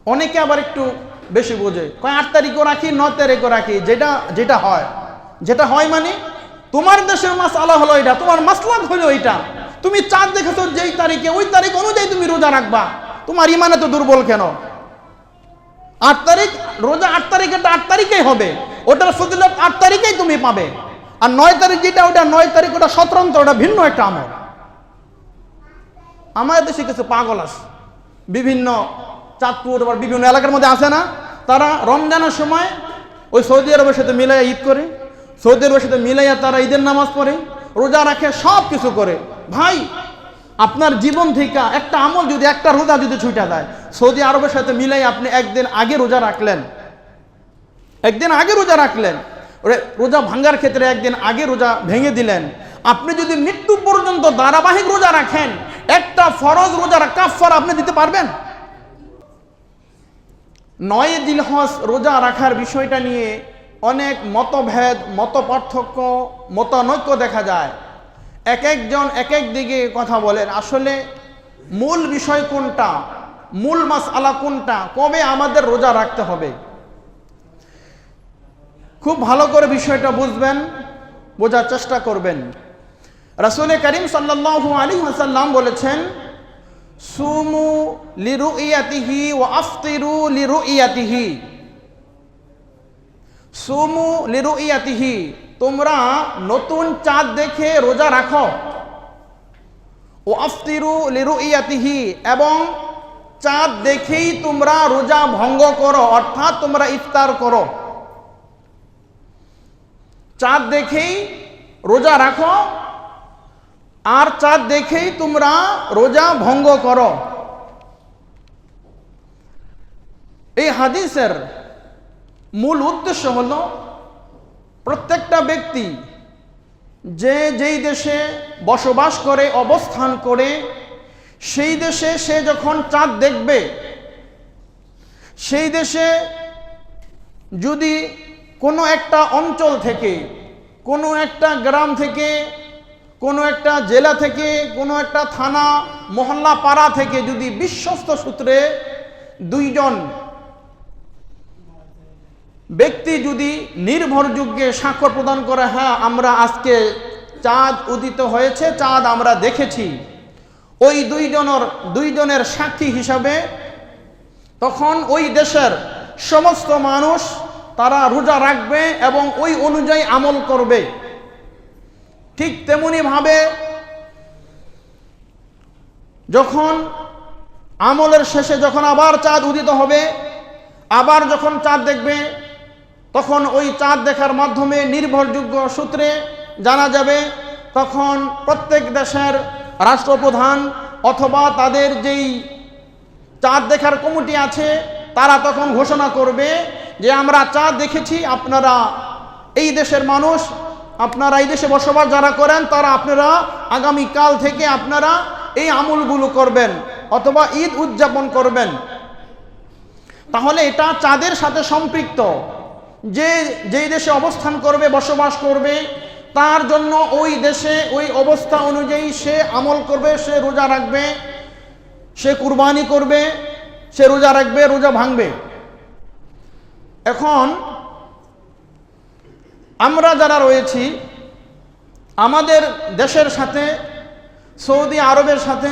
অনেকে আবার একটু বেশি বোঝে, কয় 8 তারিখও রাখি 9 তারিখও রাখি, যেটা হয় মানে তোমার দেশের মাসআলা হলো এটা, তোমার মাসলাক হলো এটা। তুমি চাঁদ দেখেছো যেই তারিখে, ওই তারিখ অনুযায়ী তুমি রোজা রাখবা। তোমার ইমানে তো দুর্বল কেন? 8 তারিখ রোজা 8 তারিখেটা 8 তারিখেই হবে, ওটার ফজিলত 8 তারিখেই তুমি পাবে। আর 9 তারিখ যেটা, ওটা 9 তারিখ, ওটা স্বতন্ত্র, ওটা ভিন্ন একটা আমল। আমাদের দেশে কিছু পাগল আছে, বিভিন্ন চাঁদপুর বা বিভিন্ন এলাকার মধ্যে আছে না, তারা রমজানের সময় ওই সৌদি আরবের সাথে মিলাইয়া ঈদ করে, সৌদি আরবের সাথে মিলাইয়া তারা ঈদের নামাজ পড়ে, রোজা রাখে, সব কিছু করে। ভাই, আপনার জীবন থেকে একটা আমল যদি, একটা রোজা যদি ছুটে যায়, সৌদি আরবের সাথে মিলাই আপনি একদিন আগে রোজা রাখলেন, রোজা ভাঙ্গার ক্ষেত্রে একদিন আগে রোজা ভেঙে দিলেন। আপনি যদি মৃত্যু পর্যন্ত ধারাবাহিক রোজা রাখেন, একটা ফরজ রোজার কাফারা আপনি দিতে পারবেন? 9 জিলহজ রোজা রাখার বিষয়টা নিয়ে অনেক মতভেদ, মত পার্থক্য, মতানৈক্য দেখা যায়। এক একজন এক এক দিকে কথা বলেন। আসলে মূল বিষয় কোনটা, মূল মাসআলা কোনটা, কবে আমাদের রোজা রাখতে হবে, খুব ভালো করে বিষয়টা বুঝবেন, বোঝার চেষ্টা করবেন। রাসূল করিম সাল্লাল্লাহু আলাইহি ওয়াসাল্লাম বলেছেন, সুমু লিরুইয়াতিহি ওয়া আফতিরু লিরুইয়াতিহি। সুমু লিরুইয়াতিহি, তোমরা নতুন চাঁদ দেখে রোজা রাখো। ও আফতিরু লিরুইয়াতিহি, এবং চাঁদ দেখেই তোমরা রোজা ভঙ্গ করো, অর্থাৎ তোমরা ইফতার করো। চাঁদ দেখেই রোজা রাখো আর চাঁদ দেখেই তোমরা রোজা ভঙ্গ করো। এই হাদিসের মূল উদ্দেশ্য হলো, প্রত্যেকটা ব্যক্তি যে যেই দেশে বসবাস করে, অবস্থান করে, সেই দেশে সে যখন চাঁদ দেখবে, সেই দেশে যদি কোনো একটা অঞ্চল থেকে, কোনো একটা গ্রাম থেকে, কোনো একটা জেলা থেকে, কোনো একটা থানা, মহল্লা, পাড়া থেকে যদি বিশ্বস্ত সূত্রে 2 জন ব্যক্তি যদি নির্ভরযোগ্য স্বাক্ষর প্রদান করে, হ্যাঁ আমরা আজকে চাঁদ উদিত হয়েছে, চাঁদ আমরা দেখেছি, ওই 2 জনের সাক্ষী হিসাবে তখন ওই দেশের সমস্ত মানুষ তারা রোজা রাখবে এবং ওই অনুযায়ী আমল করবে। ঠিক তেমনি ভাবে যখন আমলের শেষে যখন আবার চাঁদ উদিত হবে, আবার যখন চাঁদ দেখবে, তখন ওই চাঁদ দেখার মাধ্যমে নির্ভরযোগ্য সূত্রে জানা যাবে, তখন প্রত্যেক দেশের রাষ্ট্রপ্রধান অথবা তাদের যেই চাঁদ দেখার কমিটি আছে, তারা তখন ঘোষণা করবে যে আমরা চাঁদ দেখেছি, আপনারা এই দেশের মানুষ, আপনারা এই দেশে বসবাস যারা করেন, তারা আপনারা আগামীকাল থেকে আপনারা এই আমলগুলো করবেন অথবা ঈদ উদযাপন করবেন। তাহলে এটা চাঁদের সাথে সম্পৃক্ত। যেই দেশে অবস্থান করবে, বসবাস করবে, তার জন্য ওই দেশে ওই অবস্থা অনুযায়ী সে আমল করবে, সে রোজা রাখবে, সে কুরবানি করবে, সে রোজা রাখবে, রোজা ভাঙবে। এখন আমরা যারা রয়েছি, আমাদের দেশের সাথে, সৌদি আরবের সাথে,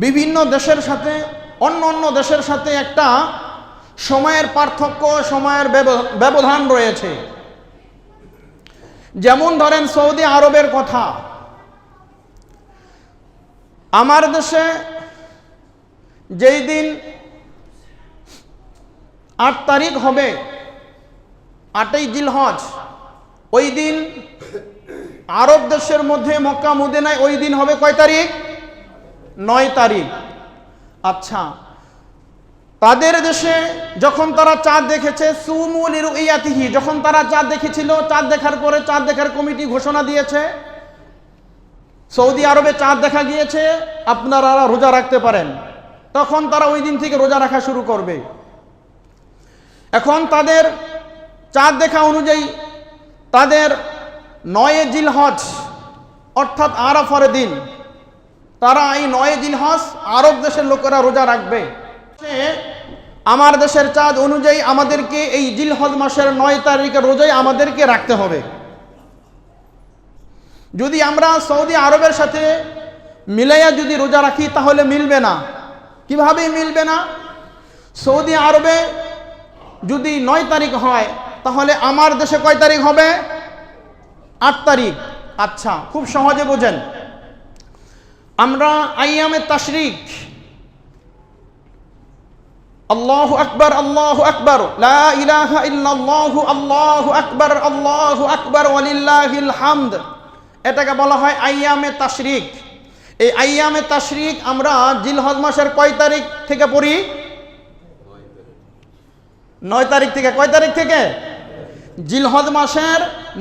বিভিন্ন দেশের সাথে, অন্য দেশের সাথে একটা সময়ের পার্থক্য, সময়ের ব্যবধান রয়েছে। যেমন ধরেন সৌদি আরবের কথা, আমার দেশে যেই দিন 8 তারিখ হবে, 8ই জিলহজ, ওই দিন আরব দেশের মধ্যে মক্কা মদিনায় ওই দিন হবে কয় তারিখ? 9 তারিখ। আচ্ছা, তাদের দেশে যখন তারা চাঁদ দেখেছে, সুমু লিরুইয়াতিহি, যখন তারা চাঁদ দেখেছিল, চাঁদ দেখার পরে চাঁদ দেখার কমিটি ঘোষণা দিয়েছে, সৌদি আরবে চাঁদ দেখা গিয়েছে, আপনারা রোজা রাখতে পারেন, তখন তারা ওই দিন থেকে রোজা রাখা শুরু করবে। এখন তাদের চাঁদ দেখা অনুযায়ী তাদের 9 জিলহজ অর্থাৎ আরাফার দিন, তারা এই 9 জিলহজ আরব দেশের লোকেরা রোজা রাখবে। আমার দেশের চাঁদ অনুযায়ী আমাদেরকে এই জিলহজ মাসের 9 তারিখের রোজাই আমাদেরকে রাখতে হবে। যদি আমরা সৌদি আরবের সাথে মিলাইয়া যদি রোজা রাখি তাহলে মিলবে না। কিভাবে মিলবে না? সৌদি আরবে যদি 9 তারিখ হয় তাহলে আমার দেশে কয় তারিখ হবে? 8 তারিখ। আচ্ছা, খুব সহজে বোঝেন। আমরা আইয়ামে তাশরিক, আল্লাহু আকবার আল্লাহু আকবার, লা ইলাহা ইল্লাল্লাহু আল্লাহু আকবার ওয়ালিল্লাহিল হামদ, এটাকে বলা হয় আইয়ামে তাশরিক। এই আইয়ামে তাশরিক আমরা জিলহজ মাসের কয় তারিখ থেকে পড়ি? 9 তারিখ থেকে। কয় তারিখ থেকে? জিলহজ মাসের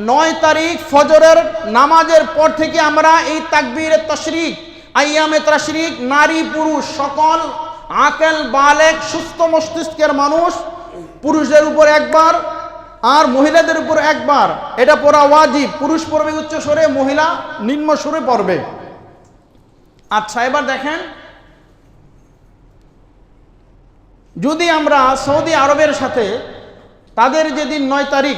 9 তারিখ ফজরের নামাজের পর থেকে আমরা এই তাকবীরে তাশরিক, আইয়ামে তাশরিক, নারী পুরুষ সকল আকেল বালেক সুস্থ মস্তিষ্কের মানুষ, পুরুষদের উপর একবার আর মহিলাদের উপর একবার, এটা পড়া ওয়াজিব। পুরুষ পড়বে উচ্চ স্বরে, মহিলা নিম্ন স্বরে পড়বে। আচ্ছা, এবার দেখেন, যদি আমরা সৌদি আরবের সাথে তাদের যেদিন 9 তারিখ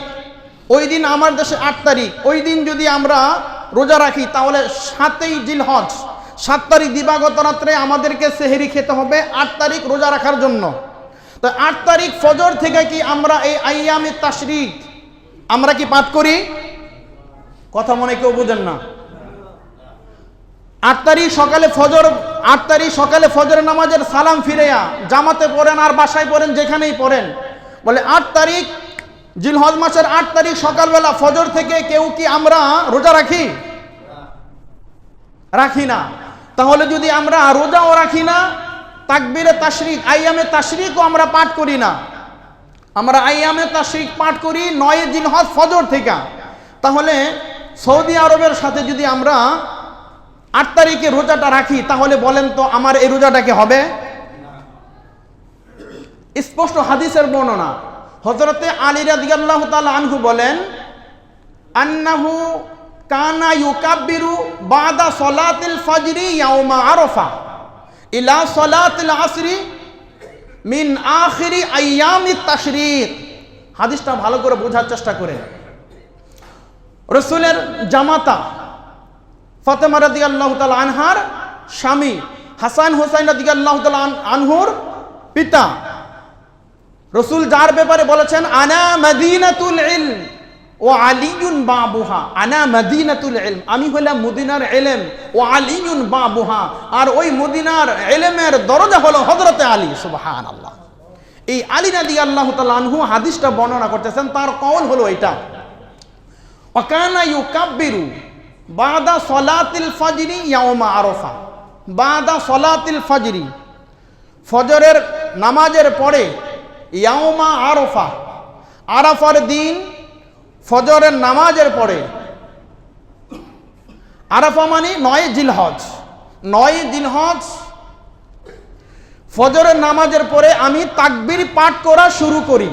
ওই দিন আমার দেশে 8 তারিখ, ওই দিন যদি আমরা রোজা রাখি তাহলে 7ই জিলহজ, 7 তারিখ দিবাগত রাত্রে আমাদেরকে সেহরি খেতে হবে 8 তারিখ রোজা রাখার জন্য। তো 8 তারিখ ফজর থেকে কি আমরা এই আইয়ামে তাশরিক আমরা কি পাঠ করি? কথা মনে কেউ বুঝেন না। 8 তারিখ সকালে ফজর, 8 তারিখ সকালে ফজরের নামাজের সালাম ফিরেয়া জামাতে পড়েন আর বাসায় পড়েন, যেখানেই পড়েন, বলে 8 তারিখ জিলহজ মাসের 8 তারিখ সকালবেলা ফজর থেকে কেউ কি আমরা রোজা রাখি? রাখি না। তাহলে যদি আমরা রোজাও রাখি না, তাকবীরে তাশরিক আইয়ামে তাশরিকও আমরা পাঠ করি না, আমরা আইয়ামে তাশরিক পাঠ করি 9 জিলহজ ফজর থেকে, তাহলে সৌদি আরবের সাথে যদি আমরা 8 তারিখে রোজাটা রাখি তাহলে বলেন তো আমার এই রোজাটাকে হবে? স্পষ্ট হাদিসের বর্ণনা। হযরতে আলী রাদিয়াল্লাহু তাআলা আনহু বলেন, আন্নাহু কানা ইউকাব্বিরু বাদা সলাতিল ফজরি ইয়াউমা আরাফা ইলা সলাতিল আসরি মিন আখিরি আইয়ামিত তাশরিক। হাদিসটা ভালো করে বোঝার চেষ্টা করেন। রাসূলের জামাতা ফাতেমা রাদিয়াল্লাহু তাআলা আনহার স্বামী হাসান হুসাইন রাদিয়াল্লাহু তাআলা আনহুর পিতা, রাসূল যার ব্যাপারে বলেছেন আনা মদিনাতুল ইলম ও আলিয়ুন বাবুহা, আনা মদিনাতুল ইলম, আমি হলাম মদিনার ইলম, ও আলিয়ুন বাবুহা, আর ওই মদিনার ইলমের দরজা হলো হযরতে আলী। সুবহানাল্লাহ। এই আলী রাদিয়াল্লাহু তাআলা আনহু হাদিসটা বর্ণনা করতেছেন, তার কওল হলো এটা, ওয়া কানা ইউকাব্বিরু বাদা সলাতিল ফজরি ইয়াউমা আরাফা, বাদা সলাতিল ফজরি, ফজরের নামাজের পরে, ইয়াউমা আরাফা, আরাফার দিন ফজরের নামাজের পরে, আরাফা মানে 9 জিলহজ, 9 জিলহজ ফজরের নামাজের পরে আমি তাকবীর পাঠ করা শুরু করি।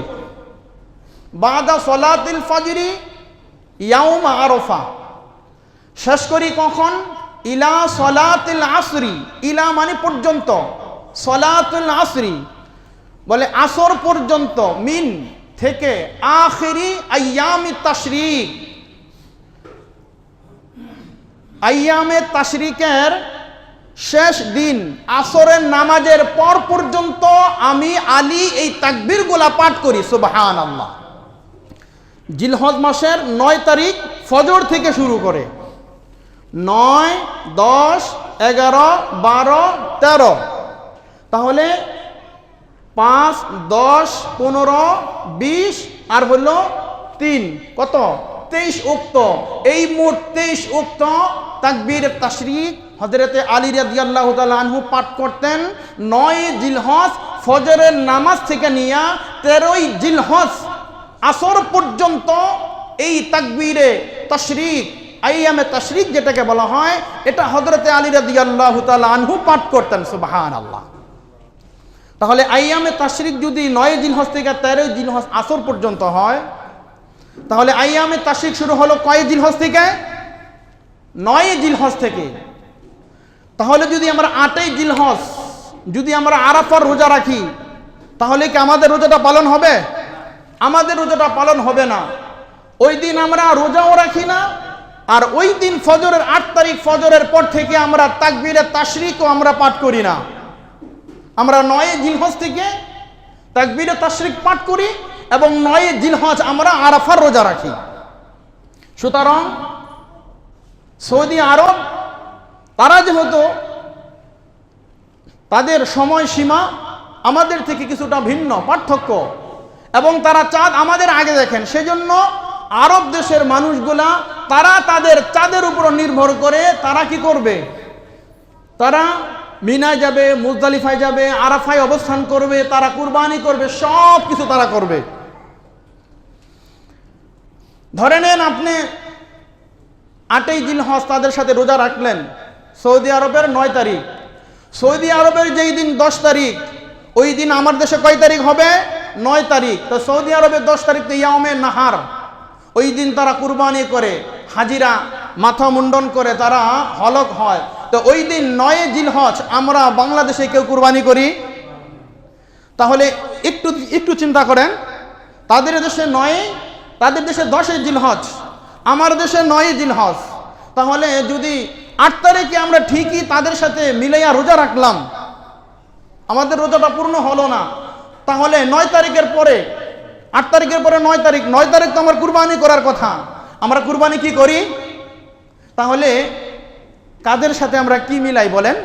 বাদা সলাতিল ফজরি ইয়াউমা আরাফা, শেষ করি কখন? ইলা সলাতিল আসরি, ইলা মানে পর্যন্ত, সলাতুল আসরি বলে আসর পর্যন্ত, মিন থেকে, আখিরি আইয়ামে তাশরিক, আইয়ামে তাশরিকের শেষ দিন আসরের নামাজের পর পর্যন্ত আমি আলী এই তাকবীরগুলা পাঠ করি। সুবহানাল্লাহ। জিলহজ মাসের 9 তারিখ ফজর থেকে শুরু করে 9, 10, 11, 12, 13, তাহলে 5, 10, 15, 20 আর হলো 3, কত? 23 উক্ত। এই মোট 23 উক্ত তাকবীর তাশরিক হযরতে আলী রাদিয়াল্লাহু তাআলা আনহু পাঠ করতেন 9 জিলহজ ফজরের নামাজ থেকে নিয়ে 13 জিলহজ আসর পর্যন্ত। এই তাকবীরে তাশরিক, আইয়ামে তাশরিক যেটাকে বলা হয়, এটা হযরতে আলী রাদিয়াল্লাহু তাআলা আনহু পাঠ করতেন। সুবহানাল্লাহ। তাহলে আইয়ামে তাশরিক যদি 9 জিলহজ থেকে 13 জিলহজ আসর পর্যন্ত হয়, তাহলে আইয়ামে তাশরিক শুরু হলো কয় জিলহজ থেকে? 9 জিলহজ থেকে। তাহলে যদি আমরা 8 জিলহজ যদি আমরা আরাফার রোজা রাখি তাহলে কি আমাদের রোজাটা পালন হবে? আমাদের রোজাটা পালন হবে না। ওই দিন আমরা রোজাও রাখি না, আর ওই দিন ফজরের 8 তারিখ ফজরের পর থেকে আমরা তাকবীরে তাশরিকও আমরা পাঠ করি না। আমরা 9 জিলহজ থেকে তাকবীরে তাশরিক পাঠ করি এবং 9 জিলহজ আমরা আরাফার রোজা রাখি। সুতরাং সৌদি আরব তারা যেহেতু তাদের সময়সীমা আমাদের থেকে কিছুটা ভিন্ন পার্থক্য, এবং তারা চাঁদ আমাদের আগে দেখেন, সেজন্য আরব দেশের মানুষগুলা তারা তাদের চাঁদের উপর নির্ভর করে তারা কি করবে? তারা মিনায় যাবে, মুজদালিফায় যাবে, আরাফায় অবস্থান করবে, তারা কুরবানি করবে, সব কিছু তারা করবে। ধরে নেন আপনি 8 জিলহজ তাদের সাথে রোজা রাখলেন, সৌদি আরবের 9 তারিখ। সৌদি আরবের যেই দিন 10 তারিখ, ওই দিন আমার দেশে কয় তারিখ হবে? 9 তারিখ। তো সৌদি আরবের 10 তারিখ তো ইয়াউমে নাহার, ওই দিন তারা কুরবানি করে, হাজিরা মাথা মুন্ডন করে তারা হলক হয়। তো ওই দিন 9 জিলহজ আমরা বাংলাদেশে কেউ কুরবানি করি? তাহলে একটু চিন্তা করেন, তাদের দেশে 9, তাদের দেশে 10 জিলহজ, আমার দেশে 9 জিলহজ। তাহলে যদি 8 তারিখে আমরা ঠিকই তাদের সাথে মিলাইয়া রোজা রাখলাম, আমাদের রোজাটা পূর্ণ হলো না। তাহলে 9 তারিখের পরে, 8 তারিখের পরে 9 তারিখ, 9 তারিখ তো আমার কুরবানি করার কথা, আমরা কুরবানি কি করি? তাহলে কাদের সাথে আমরা কি মিলাই বলেন?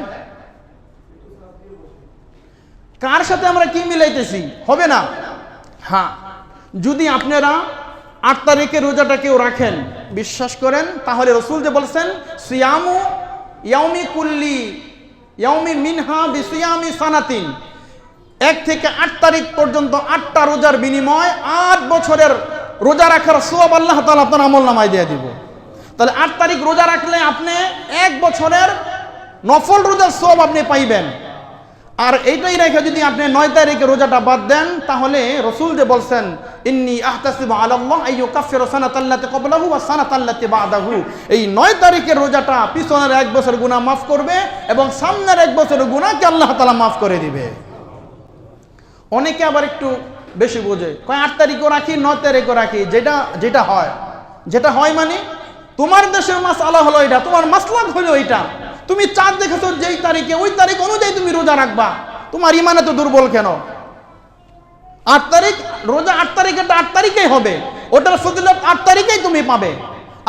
কার সাথে আমরা কি মিলাইতেছি? হবে না। হ্যাঁ, যদি আপনারা 8 তারিখের রোজাটা কেউ রাখেন, বিশ্বাস করেন, তাহলে রসুল যে বলছেন সিয়ামু ইয়াউমি কুল্লি ইয়াউমি মিনহা বিসিয়ামি সানাতিন, 1 থেকে 8 তারিখ পর্যন্ত 8টা রোজার বিনিময় 8 বছরের রোজা রাখার সওয়াব আল্লাহ তাআলা আপনার আমলনামায় দিয়ে দিব। তাহলে 8 তারিখ রোজা রাখলে আপনি 1 বছরের নফল রোজার সওয়াব আপনি পাইবেন। আর এইটাই রেখে যদি আপনি 9 তারিখে রোজাটা বাদ দেন, তাহলে রসুল যে বলছেন ইন্নী আহতাসিবু আলাল্লাহ আইয়ুকাফিরু সানাতাল্লাতি ক্বাবলাহু ওয়া সানাতাল্লাতি বা'দাহু, এই 9 তারিখের রোজাটা পিছনের 1 বছর গুনাহ মাফ করবে এবং সামনের 1 বছরের গুনাহকে আল্লাহ তাআলা মাফ করে দিবে। অনেকে আবার একটু বেশি বোঝে, কয় 8 তারিখও রাখি, 9 তারিখও রাখি, যেটা হয় মানে তোমার দেশের মাসআলা হলো এটা, তোমার মাসলাক হলো এটা। তুমি চাঁদ দেখেছো যেই তারিখে, ওই তারিখ অনুযায়ী তুমি রোজা রাখবা। তোমার ইমানে তো দুর্বল কেন? 8 তারিখ রোজা, 8 তারিখেটা 8 তারিখেই হবে, ওটার ফজিলত 8 তারিখেই তুমি পাবে।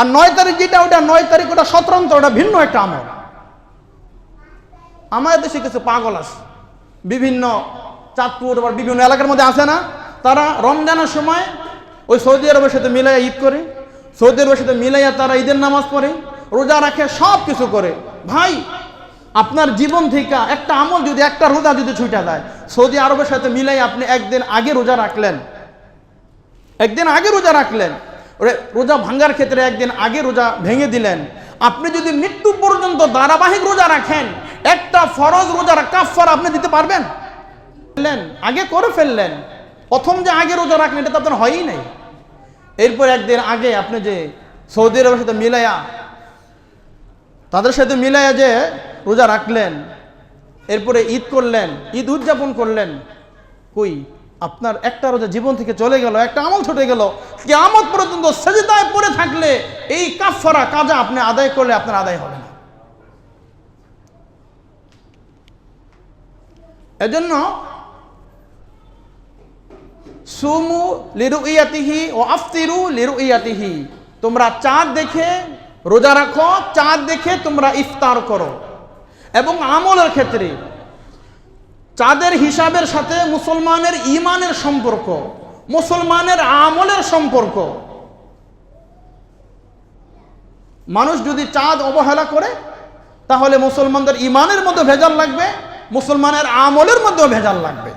আর 9 তারিখ যেটা, ওটা 9 তারিখ, ওটা স্বতন্ত্র, ওটা ভিন্ন একটা আমল। আমাদের দেশে কিছু পাগল আছে, বিভিন্ন চাঁদপুর বা বিভিন্ন এলাকার মধ্যে আছে না, তারা রমজানের সময় ওই সৌদি আরবের সাথে মিলাইয়া ঈদ করে, সৌদি আরবের সাথে মিলাইয়া তারা ঈদের নামাজ পড়ে, রোজা রাখে, সব কিছু করে। ভাই, আপনার জীবন থেকে একটা আমল যদি, একটা রোজা যদি ছুটে যায়, সৌদি আরবের সাথে মিলাই আপনি একদিন আগে রোজা রাখলেন, রোজা ভাঙ্গার ক্ষেত্রে একদিন আগে রোজা ভেঙে দিলেন। আপনি যদি মৃত্যু পর্যন্ত ধারাবাহিক রোজা রাখেন, একটা ফরজ রোজার কাফারা আপনি দিতে পারবেন? আগে করে ফেললেন, প্রথম যে আগে রোজা রাখলেন, এটা তো আপনার হয়ই নাই। এরপর একদিন আগে আপনি যে সৌদি আরবের সাথে মিলাইয়া, তাদের সাথে মিলাইয়া যে রোজা রাখলেন, এরপরে ঈদ করলেন, ঈদ উদযাপন করলেন, কই আপনার একটা রোজা জীবন থেকে চলে গেল, একটা আমল ছুটে গেল। কিয়ামত পর্যন্ত সেজদায় পড়ে থাকলে এই কাফারা কাজা আপনি আদায় করলে আপনার আদায় হবে না। এজন্য সুমু লিরুইয়াতিহি ওয়া আফতিরু লিরুইয়াতিহি, তোমরা চাঁদ দেখে রোজা রাখো, চাঁদ দেখে তোমরা ইফতার করো। এবং আমলের ক্ষেত্রে চাঁদের হিসাবের সাথে মুসলমানের ঈমানের সম্পর্ক, মুসলমানের আমলের সম্পর্ক। মানুষ যদি চাঁদ অবহেলা করে, তাহলে মুসলমানদের ঈমানের মধ্যে ভেজাল লাগবে, মুসলমানের আমলের মধ্যেও ভেজাল লাগবে।